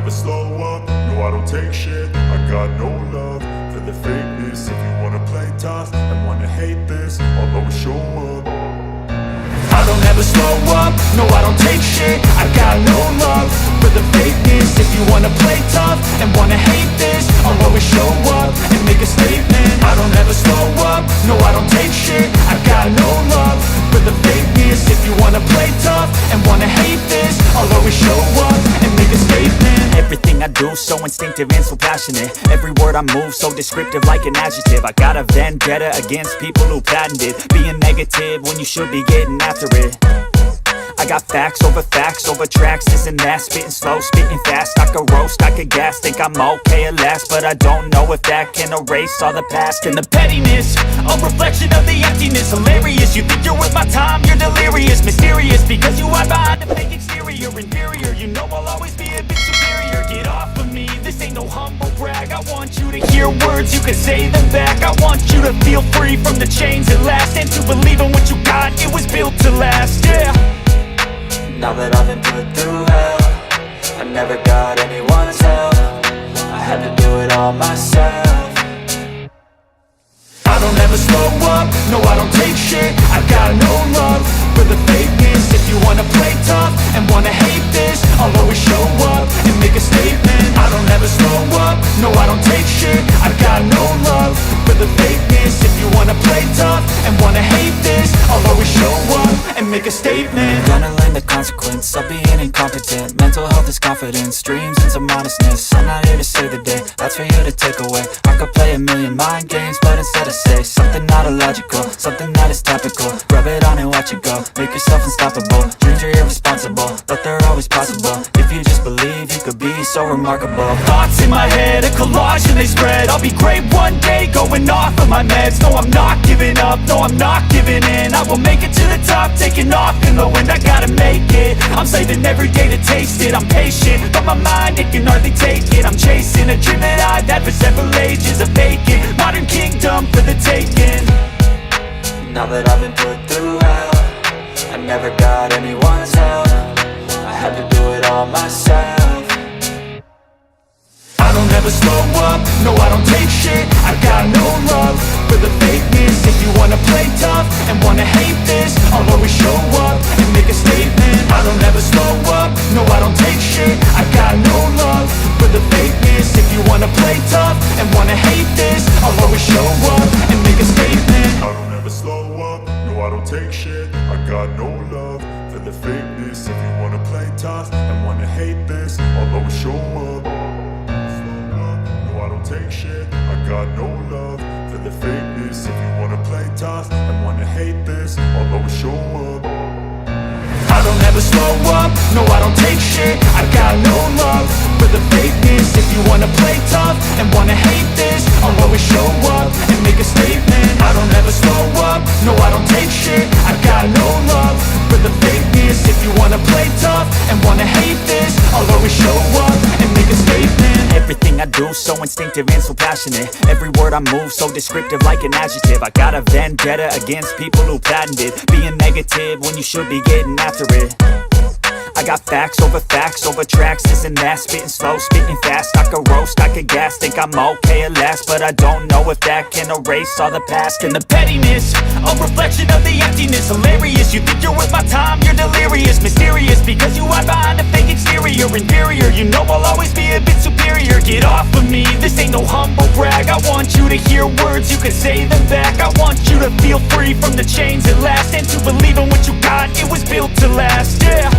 never slow up, no I don't take shit. I got no love for the fakeness. If you wanna play tough and wanna hate this, I'll always show up. I don't ever slow up, no I don't take shit. I got no love for the fakeness. If you wanna play tough and wanna hate this, I'll always show up and make a statement. I don't ever slow up, no I don't take shit. I got no love for the fakeness. If you wanna play tough and wanna hate this, I'll always show up and make a statement. Everything I do so instinctive and so passionate. Every word I move so descriptive like an adjective. I got a vendetta against people who patented being negative when you should be getting after it. I got facts over tracks, this and that. Spitting slow, spitting fast, I could roast, I could gas. Think I'm okay at last, but I don't know if that can erase all the past. And the pettiness, a reflection of the emptiness. Hilarious, you think you're worth my time, you're delirious. Mysterious, because you hide behind the fake exterior. Inferior, you know I'll always be a bit superior. Get off of me, this ain't no humble brag. I want you to hear words, you can say them back. I want you to feel free from the chains at last, and to believe in what you got, it was built to last, yeah. Now that I've been put through hell, I never got anyone's help. I had to do it all myself. I don't ever slow up, no I don't take shit. I got no love for the fakeness. If you wanna play tough and wanna hate this, I'll always show up and make a statement. I don't ever slow up, no I don't take shit. I got no love for the fakeness. If you wanna play tough and wanna hate this, I'll always show up and make a statement. Gonna learn the consequence of being incompetent. Mental health is confidence, dreams and some modestness. I'm not here to save the day, that's for you to take away. I could play a million mind games, but instead I say something not illogical, something that is topical. Rub it on and watch it go, make yourself unstoppable. Dreams are irresponsible, but they're always possible. If you just believe, you could be so remarkable. Thoughts in my head, a collage and they spread. I'll be great one day, going off of my meds. No, I'm not giving up, no, I'm not giving in. I will make it to the top, taking off in the wind. I gotta make it, I'm saving every day to taste it. I'm patient, but my mind, it can hardly take it. I'm chasing a dream that I've had for several ages. A vacant, modern kingdom for the taking. Now that I've been put through hell, I never got anyone's help. I had to do it all myself. I don't ever slow up, no I don't take shit. I got no love for the fakeness. If you wanna play tough and wanna hate this, I'll always show up and make a statement. I don't ever slow up, no I don't take shit. I got no love for the fakeness. If you wanna play tough and wanna hate this, I'll always show up and make a statement. I don't ever slow up, no I don't take shit. I got no love for the fakeness. If you wanna play tough and wanna hate this, I'll always show up. I don't take shit, I got no love for the fakeness. If you wanna play tough and wanna hate this, I'll always show up. I don't ever slow up, no I don't take shit. I got no love for the fakeness. If you wanna play tough and wanna hate this, I'll always show up and make a statement. I don't ever slow up, no I don't take shit. I got no love for the fakeness. If you wanna play tough and wanna hate this, I'll always show up and make a statement. Everything I do so instinctive and so passionate. Every word I move so descriptive like an adjective. I got a vendetta against people who patented being negative when you should be getting after it. I got facts over tracks, this and that. Spitting slow, spitting fast, I could roast, I could gas. Think I'm okay at last, but I don't know if that can erase all the past. And the pettiness, a reflection of the emptiness. Hilarious, you think you're worth my time, you're delirious. Mysterious, because you hide behind the fake exterior. Inferior, you know I'll always be a bit superior. Get off of me, this ain't no humble brag. I want you to hear words, you can say them back. I want you to feel free from the chains at last, and to believe in what you got, it was built to last, yeah.